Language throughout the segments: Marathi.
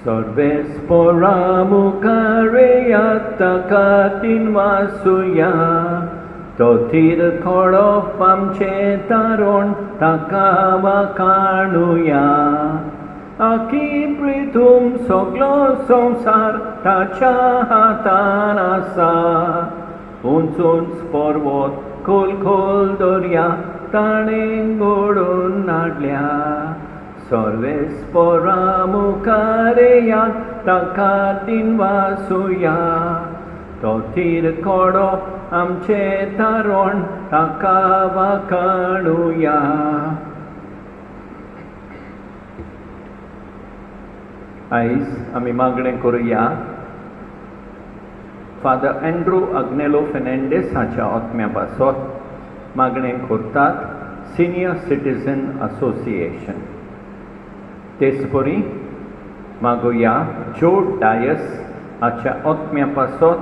Sorvespora mukareyattakatin vasuya Totir korop amche taron takava kanuya Aki pritum soglo samsar tacha hatanasa Unsun sporvot kol dorya tanengodun nadlya Sorvespora mukareyat takatin vasuya Totir kodo amche taron takava kanuya आयज आमी मागणें करुया फादर एंड्रू अग्नेलो फेर्नांडीस हाच्या ओतम्या पासत मागणें करतात सिनियर सिटीजन असोसिएशन. तेचपरी मागुया जो डायस हाच्या ओतम्या पासत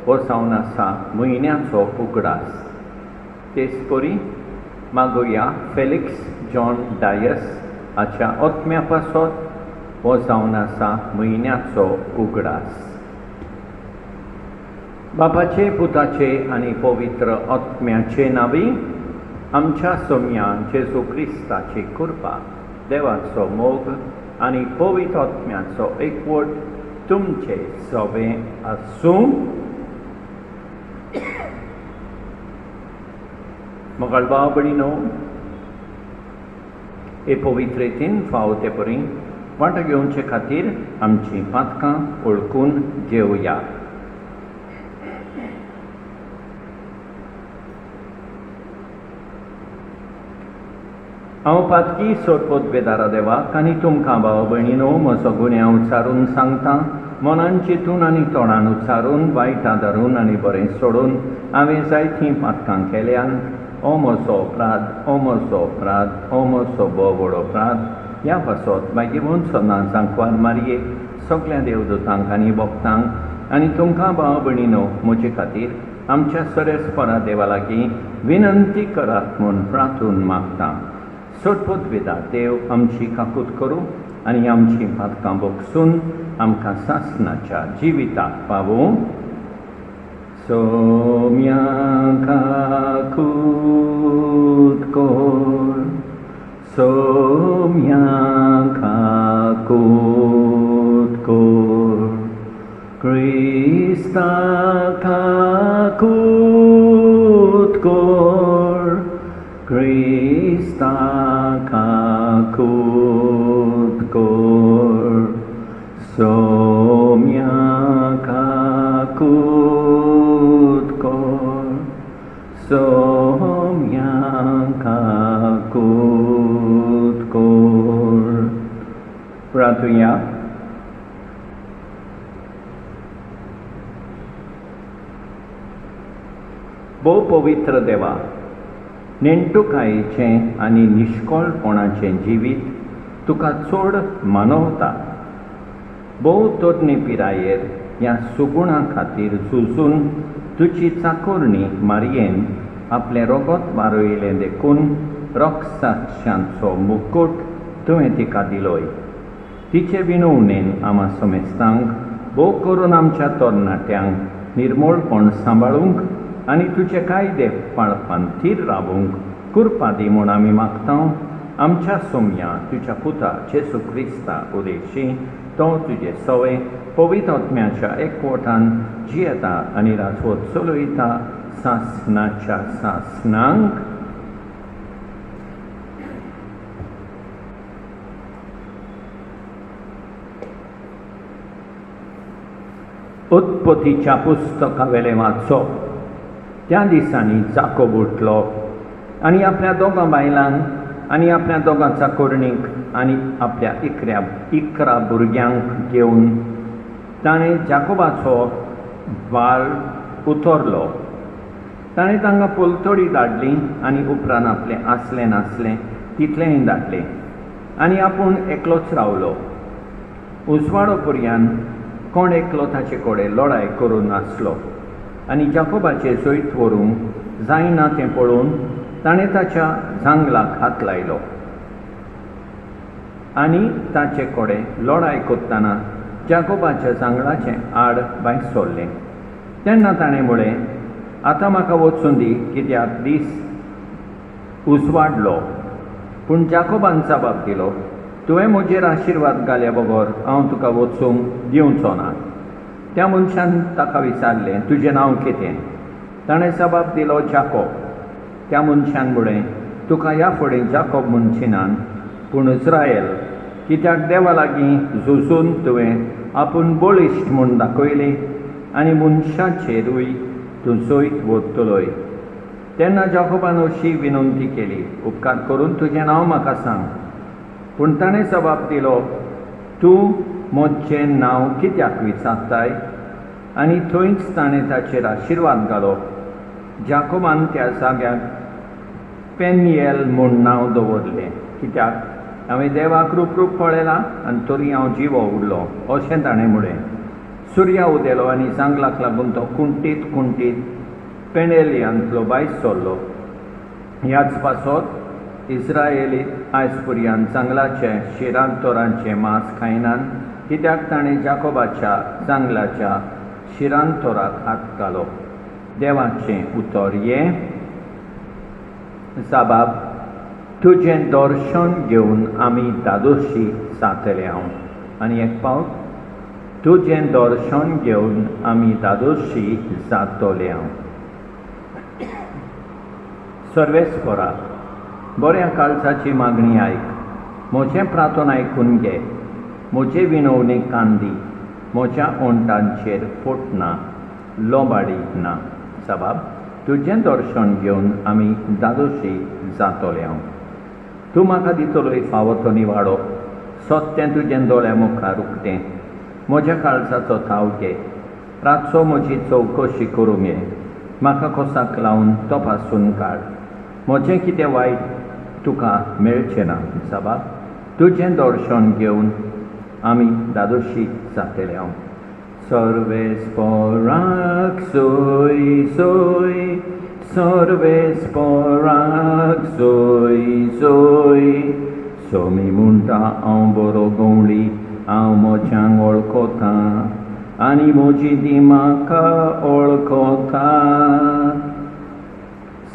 हो जावन आसा म्हयन्याचो उगडास. तेचपरी मागुया फेलिक्स जॉन डायस हाच्या ओतम्या पासत हो जावन आसा म्हयन्याचो उगडास. बापाचे पुताचे आनी पवित्र आत्म्याचे नांवी आमच्या सोम्यान जेजू क्रिस्ताची कृपा देवाचो मोग आनी पवित्र आत्म्याचो एकवट तुमचे सगळे आसूं. मोगाळ भाव भयणीनो, हे पवित्रेतीन फावो ते परी वांटो घेवचे खातीर आमची पातकां ओळखून जेवया. हांव पातकी सोडपोत बेदारा देवाक आनी तुमकां भाव भयणीनो म्हजो गुन्यांव उच्चारून सांगतां. मनान चिंतून आनी तोंडान उच्चारून वायट आदारून आनी बरें सोडून हांवें जायतीं पातकां केल्यान हो म्हजो अपराध, हो म्हजो अपराध, हो म्हजो व्हडलो अपराध. ह्या पासत मागीर सदां सांकवार मारयेक सगळ्या देवदूतांक आनी भक्तांक आनी तुमकां भाव भयणीनो म्हजे खातीर आमच्या सरेस्परा देवा लागीं विनंती करात म्हूण प्रार्थून मागतां. सोडपोत वेदा देव आमची काकूट करूं आनी आमची पातकां भोगसून आमकां सासणाच्या जिविताक पावूं. सोम्या काकूट कोर, सोम्या काकूट कोर, क्रिस्ता काकूट कोर, क्रिस्ता काकूट कोर, सोम्या काकूट कोर, सोम्या काकूट कोर. प्रार्थुया. भोव पवित्र देवा, नेणटुकायेचें आनी निश्कळपणाचें जिवीत तुका चड मानवता. भोव तरणे पिरायेर ह्या सुगुणा खातीर झुजून तुजी चाकोरणी मारयेन आपलें रगत वारयलें देखून रक्षांचो मुकूट तुवें तिका दिलोय. तिचे विनवणेन आम्हा समेस्तांक भोव करून आमच्या तरणाट्यांक निर्मळपण सांबाळूंक आनी तुजे कायदे पाळपान थीर रावूंक कृपा दी म्हूण आमी मागतां. आमच्या सोम्या तुज्या पुता जेजू क्रिस्ता उदेशी तो तुजे सवय पवित्र आत्म्याच्या एकवटान जियेता आनी राजवट चलयता सासणाच्या सासणांक. उत्पत्तीच्या पुस्तका वेले वाचप. त्या दिसांनी जाकोब उठलो आनी आपल्या दोगां बायलांक आनी आपल्या दोगां चाकोरणींक आनी आपल्या 11 भुरग्यांक घेवन ताणें जाकोबाचो वाल उतरलो. ताणें तांकां पोलतोडी धाडली आनी उपरांत आपलें आसलें नासलें तितलेंय धाडलें आनी आपूण एकलोच रावलो. उजवाडो पर्यान कोण एकलो ताचे कडेन लढाय करून नासलो आनी जाकोबाचे जैत व्हरूंक जायना तें पळोवन ताणें ताच्या जांगलाक हात लायलो आनी ताचे कडेन लढाय करतना जाकोबाच्या सांगळाचें आड भायर सोडलें. तेन्ना ताणें म्हळें, आतां म्हाका वचून दी, कित्याक दीस उसवाडलो. पूण जाकोबान जबाब दिलो, तुवें म्हजेर आशिर्वाद घाल्या बगर हांव तुका वचूंक दिवचो ना. त्या मनशान ताका विचारलें, तुजें नांव कितें? ताणें जबाब दिलो, जाकोब. त्या मनशान म्हळें, तुका ह्या फुडें जाकोब म्हूण चिनान, पूण इस्रायल, कित्याक देवा लागीं झुजून तुवें आपूण बळिश्ट म्हूण दाखयलें आनी मनशाचेरूय तूं जैत व्हरतलोय. तेन्ना जाकोबान अशी विनंती केली, उपकार करून तुजें नांव म्हाका सांग. पूण ताणें जबाब दिलो, तूं म्हजें नांव कित्याक विचारताय? आनी थंयच ताणें ताचेर आशिर्वाद घालो. जाकोबान त्या जाग्याक पेनियेल म्हूण नांव दवरलें, कित्याक हांवें देवाक रूप पळयलां आनी तरी हांव जिवो उरलो, अशें ताणें म्हळें. सुर्या उदेलो आनी जांगलाक लागून तो कुंठीत कुंठीत पेनेलियांतलो भायर सरलो. ह्याच पासत इस्रायेली आयज पर्यंत जांगलाचे शिरांतोरांचें मांस खायनात, कित्याक ताणें जाकोबाच्या जांगलाच्या शिरांतोराक हात घालो. देवाचें उतर हें, जबाब, तुजें दर्शन घेवन आमी दादोशी जातले हांव. आनी एक पावट, तुजें दर्शन घेवन आमी दादोशी जातले हांव. सर्वेस्परा, बऱ्या काळजाची मागणी आयक, म्हजें प्रार्थना आयकून घे, म्हजे विनवणेक कान दी, म्हज्या ओंटांचेर फोट ना, लोबाडी ना. जबाब, तुजें दर्शन घेवन आमी दादोशी जातले हांव. तूं म्हाका दितलोय फावो तो निवाडो, सत्तें तुजें दोळ्या मुखार उक्तें. म्हज्या काळजाचो ताव घे, रातचो म्हजी चवकशी करूंक ये, म्हाका कोसाक लावन तपासून काड. म्हजें कितें वायट तुका मेळचें ना. जबाब, तुजें दर्शन घेवन आमी दादोशी जातले हांव. सर्वेस्पराक सोय सोय, सर्वेस्पराक सोय सोय. सोमी म्हणटा हांव बरो गवळी, हांव म्हज्यांक वळखता आनी म्हजी ती म्हाका वळखता.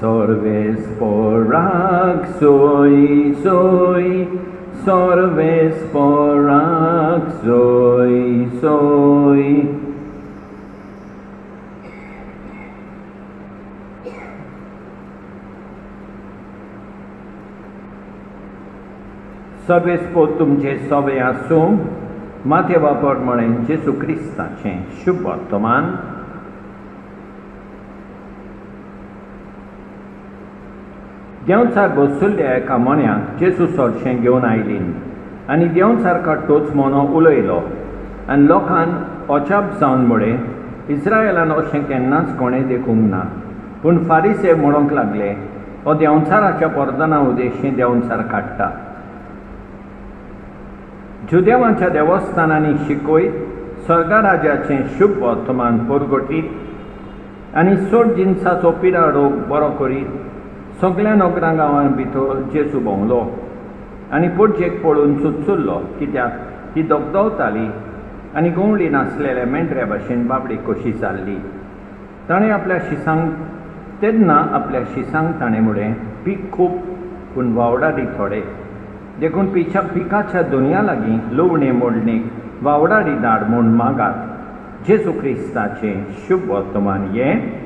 सर्वेस्पराक सोय सोय, सर्वेस्पराक सोय सोय. सर्वेस्पो तुमचे सवे आसूं. माथे वापर म्हळें जेजू क्रिस्ताचें शुभ वर्तमान. देंवचार बसुल्ल्या एका मोण्याक जेजू सोरशें घेवन आयलीं आनी देंवचारकार तोच मोनो उलयलो आनी लोकांन अजाप जावन म्हळें, इस्रायेलान अशें केन्नाच कोणें देखूंक ना. पूण फारिसे म्हणूंक लागले, हो देंवचाराच्या पर्दना उदेशीं देंवचार काडटा. जुदेवांच्या देवस्थानांनी शिकयत स्वर्गराज्याचें शुभ वर्तमान परगटीत आनी चड जिन्साचो पिडा रोग बरो करीत सगळ्या नोकरां गांवां भितर जेजू भोंवलो आनी पोटजेक पळोवन सुचुल्लो, कित्याक ती दोगदवताली आनी गवळी नासलेल्या मेंढऱ्या भाशेन बाबडी कशी जाल्ली. ताणें आपल्या शिसांक तेन्ना आपल्या शिसांक ताणें म्हळें, पीक खूब पूण वावडारी थोडे, देखून पिकाच्या दुनया लागीं लुवणे मोडणेक वावडारी धाड म्हूण मागात. जेजू क्रिस्ताचें शुभ वर्तमान हें.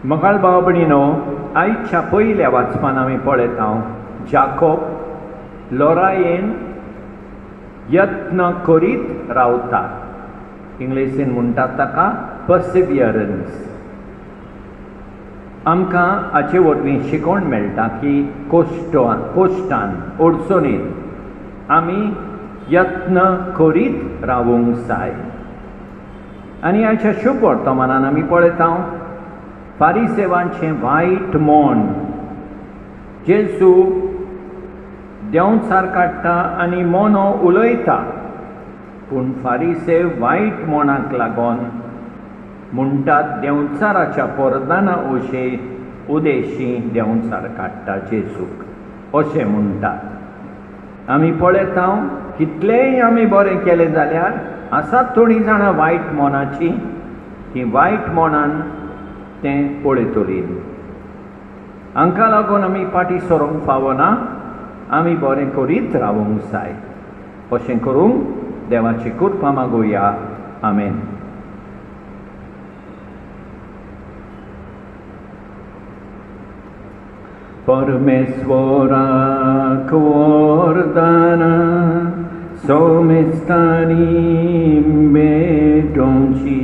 मगाळ भाव भयणीनो, आयच्या पयल्या वाचपान आमी पळयता जाकोब लॉरायेन यत्न करीत रावता. इंग्लिशीन म्हणटात ताका पर्सिवियरन्स. आमकां हाचे वरवीं शिकोवण मेळटा की कोश्टान अडचणीत आमी यत्न करीत रावूंक जाय. आनी हाच्या शुभ वर्तमानान आमी पळयता फारिसेवांचें वायट मोन. जेजू देंवचार काडटा आनी मोनो उलयता, पूण फारिसे वायट मोनाक लागून म्हणटात देंवचाराच्या पर्दाना अशें उदेशी देंवचार काडटा जेजूक अशें म्हणटात। आमी पळयता कितलेंय आमी बरें केलें जाल्यार आसात थोडीं जाणां वायट मोनाची, की वायट मोनान तें पळयतलीं। हांकां लागून आमी फाटीं सरोंक फावना, आमी बरें करीत रावूंक जाय। अशें करूंक देवाची कृपा मागुया। आमेन। परमेश्वराक वरदाना सोमेस्तानी बेटोंची,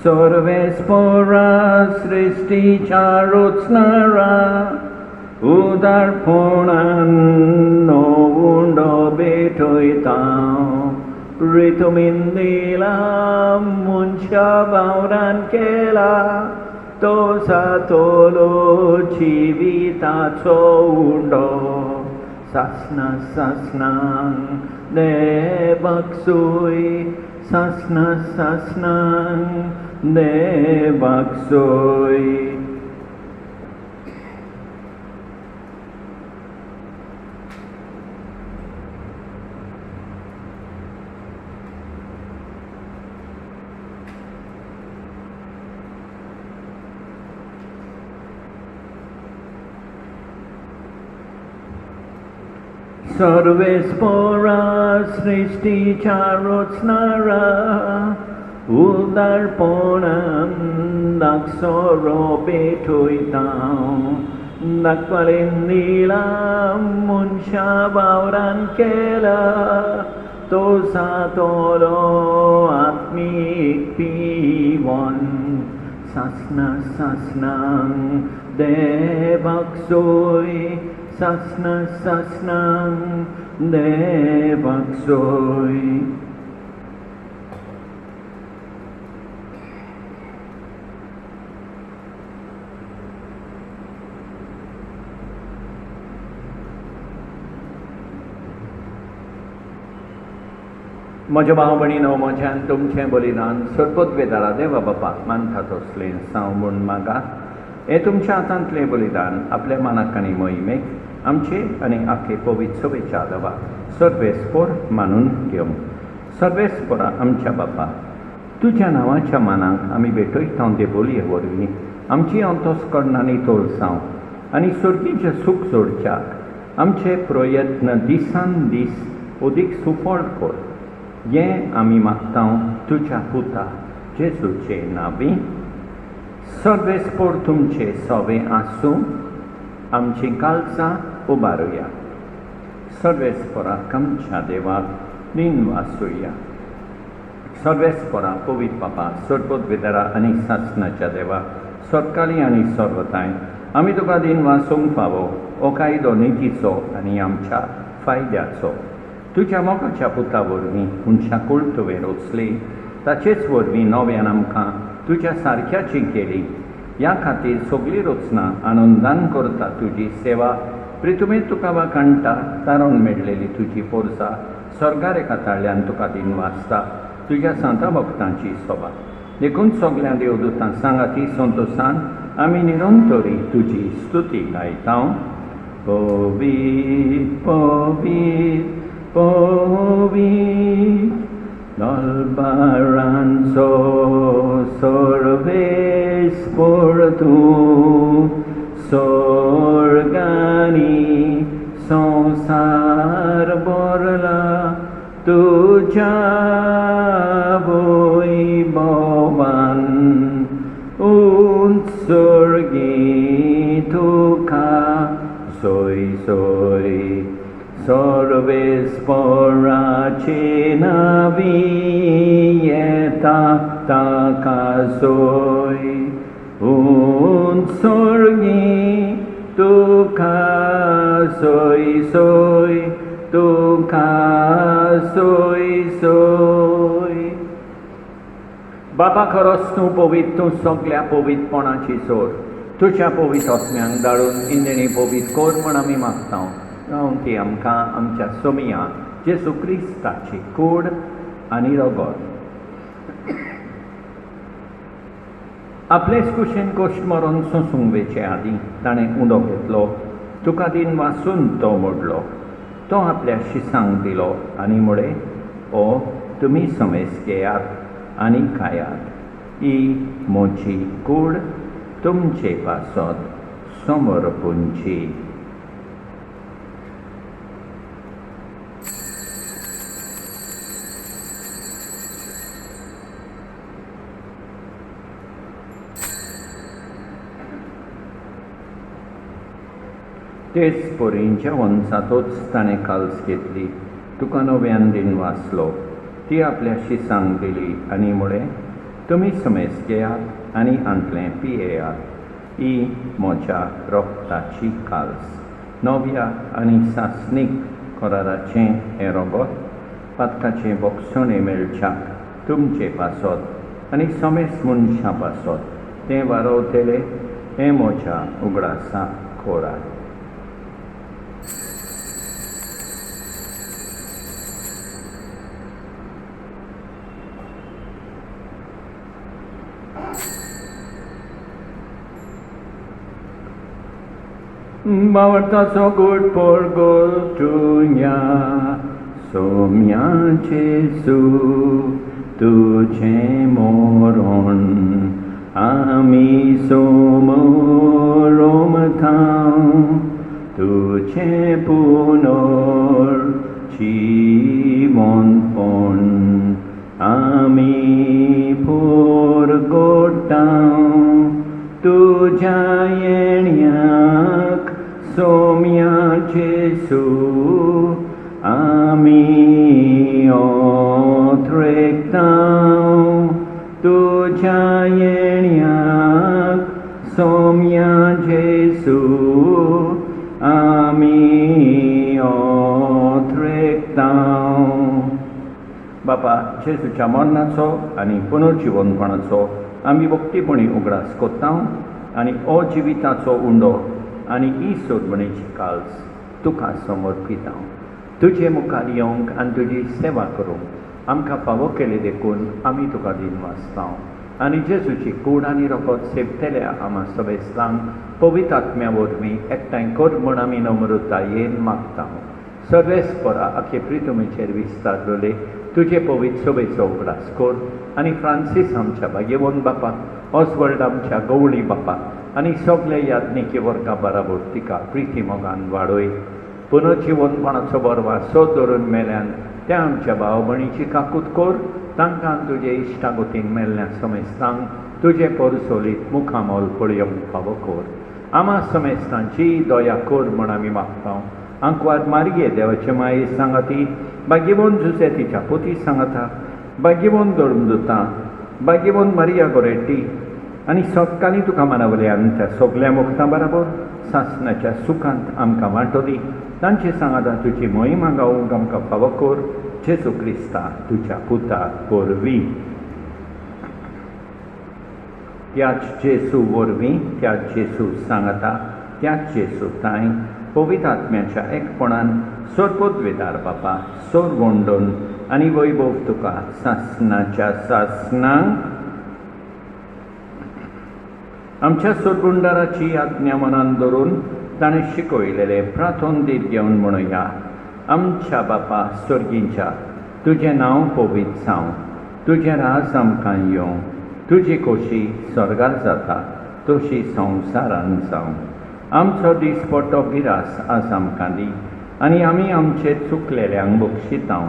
सर्वेस्परा सृष्टीच्या रचणारा, उदारपणान नवुंडो बेटयता। रितुमीन दिला मनशा वावरान केला, तो सातोलो जिविताचो उंडो। सासना सासनांक देवाक सोय, सासना सासनांक देवाक सोय। सर्वेस्परा सृष्टीच्या रचणारा, उदारपणान दाखसरो बेटयता। दाखवालेन दिला मनशा वावरान केला, तो सातोलो आत्मीक पिवोन। सासना सासनांक देवाक सोय, सासना सासनांक देवाक सोय। म्हज्या भाव भयणीनो, म्हज्यान तुमचें बलिदान सर्पोद्वेदारा देवा बापाक मानता तसलें जावं म्हूण मागात। हें तुमच्या हातांतलें बलिदान आपल्या मनाक आनी मोहिमेक आमचे आनी आखे पवित्र सभेच्या देवाक सर्वेस्पर मानून घेवंक। सर्वेस्परा आमच्या बापा, तुज्या नांवाच्या मानाक आमी भेटयता ते बोलये वरवीं आमची अंतस्करणांनी तोळसांव आनी सर्गीचें सूख जोडच्याक आमचे प्रयत्न दिसान दीस अदीक सुफळ कर। हें आमी मागता तुज्या पुता जेजूचे नांवी। सर्वेस्पर तुमचे सवे आसूं, आमची काळजां उबारुया। सर्वेस्पराक आमच्या देवाक दिन वासुया। सर्वेस्परा पवित्र बापा, सर्पोद्वेदारा आनी सासनाच्या देवा, सर्वकाली आनी सर्वताय आमी तुका दिन वासूंक फावो हो कायदो नितीचो आनी आमच्या फायद्याचो। तुज्या मोगाच्या पुता वरवीं मनशा कुळ तुवें रचली, ताचेच वरवीं नव्यान आमकां तुज्या सारक्याची केली। ह्या खातीर सगळी रचना आनंदान करता तुजी सेवा। प्रितुमे तुका वाखाणटा, तारण मेळलेली तुजी पोरसां स्वर्गारे काताळ्यान तुका दिन वाचता। तुज्या सांता भक्तांची सोबा देखून सगळ्या देवदूतां सांगाती संतोशान आमी निरंतरी तुजी स्तुती गायता। पवित्र पवित्र पवित्र दरबारांचो सर्वेस्पर तूं, स्वर्गानी संसार भरला तुज्या वैभवान। उत्सर्गी तुका सोय सोय, सर्वेस्पराचे नांवी येता ताका सोय। उत्सर्गी तुका सोय सोय, तुका सोय सोय। बाबा खरोच तूं पवित्र, तूं सगळ्या पवित्रपणाची सोर। तुज्या पवित्र आत्म्यांक धाडून इंदिणी पवित्र कोर म्हण आमी मागता। जावं ती आमकां आमच्या सोमिया जेजू क्रिस्ताची कूड आनी रगत आपलेच कुशीन गोश्ट मरून सोंसूंक वेचे आदीं ताणें उदो घेतलो, तुका दिन वासून तो मोडलो. तो आपल्या शिसांक दिलो आनी म्हळे, ओ तुमी समेस घेयात आनी खायात. ही म्हजी कूड तुमचे पासत समर्पूंची. तेच पोरींच्या वंसातूच ताणें काल्स घेतली, तुका नव्यान दिन वाचलो. ती आपल्या शिसांक दिली आनी म्हळें, तुमी समेस घेयात आनी आंतलें पियेयात. ही म्हज्या रोगताची काल्स. नव्या आनी सासणीक कराराचें हें रोगत पातकाचे बोगसोणे मेळच्याक तुमचे पासत आनी समेस मनशां पासत तें वारोवतलें हें म्हज्या उगडासा खोराक. Mawartaso good por gotunya, somya Jesu, tuche moron, ami somorom thau, tuche punor, chimon pon, ami por gotau, tuja yenyak, somya Jesu, ami otrektau, tuja yenyak, somya Jesu, ami otrektau. बापा जेसूच्या मरणाचो आनी पुनर्जिवनपणाचो आमी भक्तीपणी उगडास कोत्ता आनी अजिविताचो उंडो आनी ही सोडवणेची काल्स तुका समर्पिता. तुजे मुखार येवंक आनी तुजी सेवा करूंक आमकां फावो केले देखून आमी तुका दिन वाचता आनी जेसूची कूड आनी रोगत सेवतल्या आमा सवेस्तांक पवित्र आत्म्या वरवीं एकठांय कर म्हूण आमी नम्रतायेन मागता. सर्वेस्परा आखे प्रितुमेचेर विस्तारलोले तुजे पवित्र सभेचो उगडास कर आनी फ्रांसीस आमच्या भाग्यवन बापा, ऑसवर्ल्ड आमच्या गवळी बापा आनी सगळे याज्ञिके वर्गा बराबर तिका प्रिती मोगान वाडय. पुनर्जिवनपणाचो बरवासो धरून मेल्यान त्या आमच्या भाव भयणीची काकूट कर. तांकां तुजे इश्टागोतीन मेल्ल्या समेस्तांक तुजे परसोलीत मुखामोल पळयोवंक फावो कर. आमा समेस्तांची दया कर म्हूण आमी मागता. आंकवार मारये देवाचे माये सांगाती, भाग्यवन जुसे तिच्या पोती सांगाता, भाग्यवन धर्मदूतां, भाग्यवन मारिया गोरेटी आनी सत्काली तुका मानवल्यान त्या सगळ्या मुक्तां बराबर सासणाच्या सुखांत आमकां वांटोली. तांचे सांगाता तुजी मोहिमा गावूंक आमकां फावो कर. जेसू क्रिस्ता तुज्या पुता वरवीं. त्याच जेसू वरवीं, त्याच जेसू सांगाता, त्याच जेसू ताई पवित्र आत्म्याच्या एकपणान सोरपोद्वेदार बापा सोर गोंडोन आनी वैभव तुका सासणाच्या सासणांक आमच्या सोरगुंडाराची आज्ञा मनान धरून ताणें शिकयलेले प्रार्थोन दीत घेवन म्हणुया. आमच्या बापा स्वर्गींच्या, तुजें नांव पवित्र जावं, तुजें राज आमकां येवं, तुजी खोशी स्वर्गार जाता तशी संवसारान जावं. आमचो दिसपट्टो गिरास आज आमकां दी आनी आमी आमचे चुकलेल्यांक बक्षितां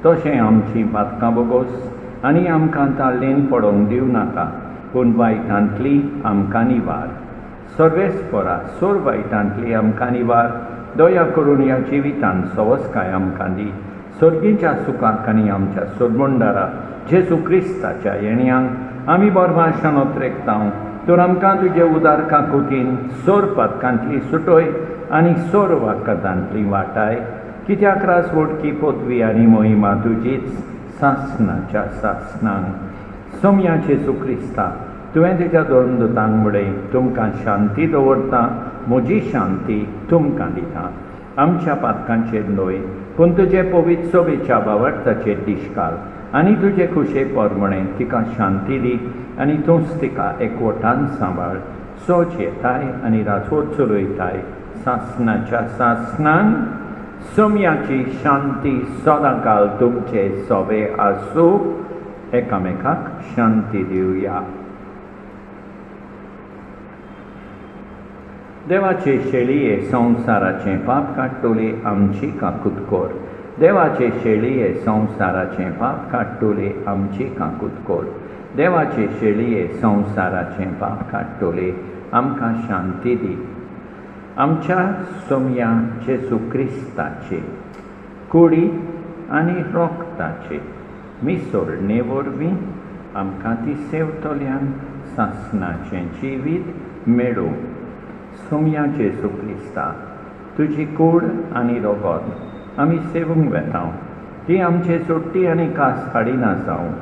तशें आमची पातकां बोगोस आनी आमकां ताल्लेन पडोवंक दिवं नाका, पूण वायटांतली आमकां निवार. सर्वेस्परा सोर वायटांतली आमकां निवार. दया करून ह्या जिवितांत सवस्काय आमकां दी. सर्गीच्या सुखाक आनी आमच्या सोडमोंडारा जेसू क्रिस्ताच्या येण्याक आमी बरभाशान ओत्रेकता. तर आमकां तुजे उदार काकुतीन सोर पातकांतली सुटोय आनी सोर वाकतांतली वाटाय. कित्याक रास वडकी पदवी आनी मोहिमा तुजीच सासणाच्या सासणांक. सोम्या जेसू क्रिस्ता, तुवें तुज्या धर्मदूतांक म्हणलें, तुमकां शांती दवरता, म्हजी शांती तुमकां दिता. आमच्या पातकांचेर न्हय पूण तुजे पवित्र सभेच्या भावार्थाचेर दिश्काल आनी तुजे खुशे पोरमणे तिका शांती दी आनी तूंच तिका एकवटान सांबाळ. सोच येताय आनी राजवट चलयताय सासणाच्या सासणान. सोम्याची शांती सदांकाल तुमचे सोबे आसूं. एकामेकाक शांती दिवया. देवाचे शेळये संवसाराचे पाप काडटले आमची काकूत कोर. देवाचे शेळये संवसाराचे पाप काडटले आमची काकूत कोर. देवाचे शेळये संवसाराचे पाप काडटले आमकां शांती दी. आमच्या सोम्या जेजू क्रिस्ताचे कुडी आनी रोगताचे मिसोडणे वरवीं आमकां ती सेवतल्यान सासणाचें जिवीत मेळूं. सोम्या जेजू क्रिस्ता, तुजी कूड आनी रोगत आमी सेवूंक वेता. ती आमचे सोडटी आनी कास हाडिना जावं,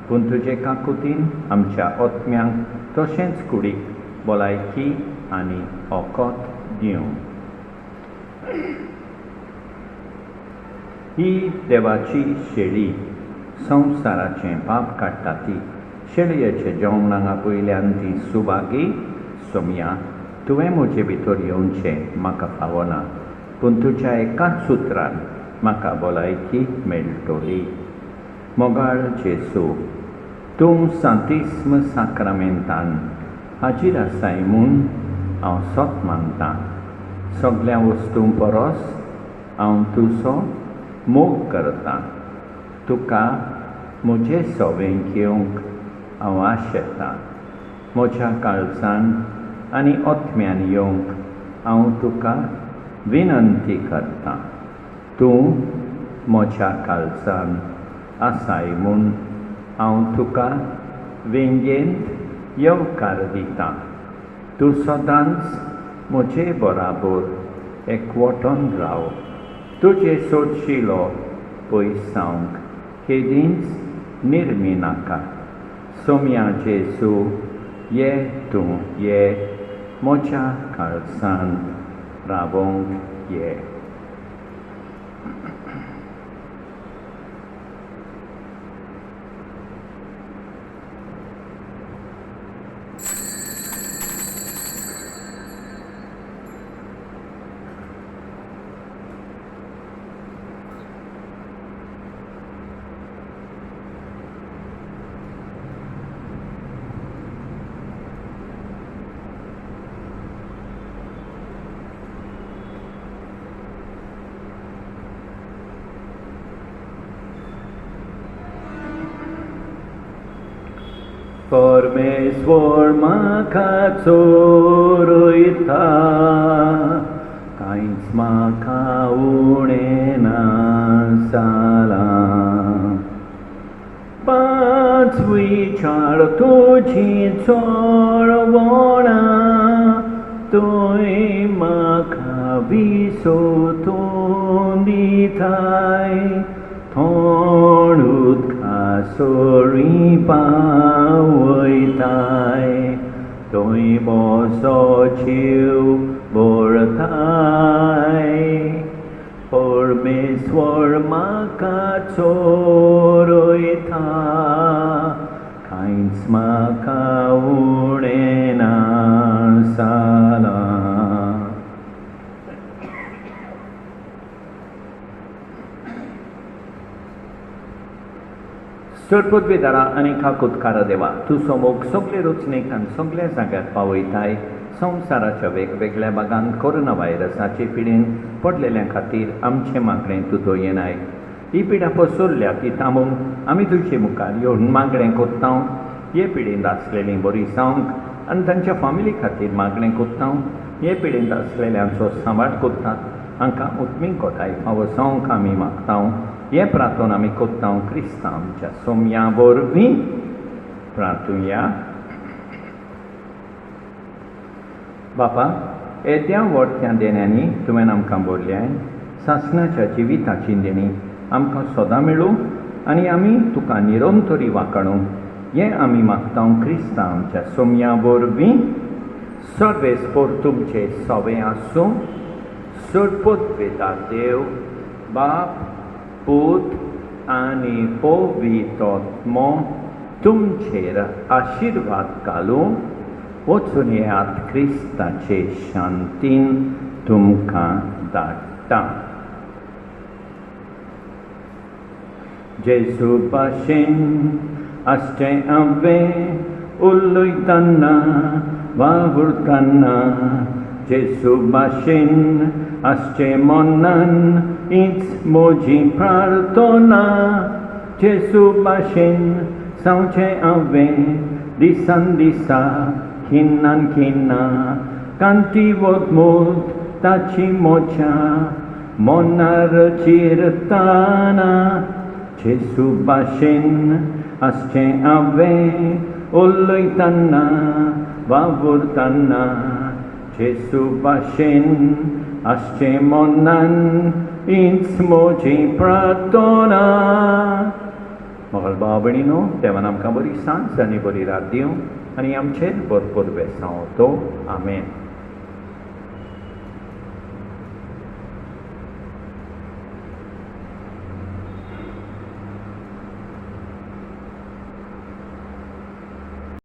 पूण तुजे काकुतीन आमच्या ओत्म्यांक तशेंच कुडीक भलायकी आनी ओकोत दिवं. ही देवाची शेळी संवसाराचें पाप काडटा ती. शेळयेच्या जेवणांगा पयल्यान ती सुभागी. सोम्या, तुवें म्हजे भितर येवचें म्हाका फावना, पूण तुज्या एकाच उतरान म्हाका भलायकी मेळटली. मोगाळ जेजू, तूं सांतिस्म साक्रामेंतान हाजीर आसाय म्हूण हांव सोत मानतां. सगळ्या वस्तूं परस हांव तुजो मोग करतां. तुका म्हजे सोबें घेवंक हांव आशेतां. म्हज्या काळजान आनी ओत्म्यान येवंक हांव तुका विनंती करतां. तूं म्हज्या काळजान आसाय म्हूण हांव तुका वेंगेंत येवकार दितां. तूं सदांच म्हजे बराबर एकवटून राव. तुजे सोडशिलो पयस जावंक केदींच निर्मी नाका. सोम्या जेजू, ये तूं ये म्हज्या काळजांत रावोंक ये. परमेश्वर म्हाका चोरयता, कांयच म्हाका उणें ना जालां. पांच विचार तुजी चोरवणां, तुवें म्हाका विसोतून दिताय. थोड उदका सोरी पावयताय, थंय म्हजो जीव भरताय. परमेश्वर म्हाका चोरयता, कांयच म्हाका उणें ना जालां. चडपदवीदारा आनी काकुतकारा देवा, तुजो मोग सगळे रचणेक आनी सगळ्या जाग्यार पावयताय. संवसाराच्या वेगवेगळ्या भागांत कोरोना व्हायरसाचे पिडेन पडलेल्या खातीर आमचें मागणें तूं दोयनाय. ही पिडा पसरल्या ती थांबोवंक आमी तुजे मुखार येवन मागणें कोत्ता. हे पिडेन आसलेलीं बरी जावंक आनी तांच्या फामिली खातीर मागणें कोत्ता. हे पिडेन आसलेल्यांचो सांबाळ कोत्तात. हांकां उत्मीक कोताय फावो जावंक आमी मागता. हे प्रार्थना आमी कोत्ता क्रिस्ता आमच्या सोम्या वरवीं. प्रार्थुया. बापा, येद्या व्हडक्या देण्यांनी तुवें आमकां भरल्याय. सासणाच्या जिविताची देणी आमकां सदां मेळूं आनी आमी तुका निरंतरी वाकणूं. हें आमी मागता क्रिस्ता आमच्या सोम्या वरवीं. सर्वेस्पोर तुमचे सोबे आसूं. चडपदवेदार देव, बाप, पूत आणि पवित्रोत्मो तुमचेर आशीर्वाद घालूं वचून येयात क्रिस्ताचे शांतीन तुमकां धाडटा. जेजू भाशेन आसचें हांवें उलयतना वावुरतना, जेजू भाशेन आसचें मनान हीच म्हजी प्रार्थना. जेजू भाशेन जावचें हांवें दिसान दिसा खिन्नान खिन्ना, कांती वोदमूद ताची मोच्या मोनार चिरताना. जेजू भाशेन आसचें हांवें उलयतना वावुरतना, जेजू भाशेन आसचें मनान हीच म्हजी प्रार्थना. मोगल भाव भयणीनो, देवान आमकां बरी सांज आनी बरी रात दिवं आनी आमचेर भरपूर बेसांव दो. आमेन.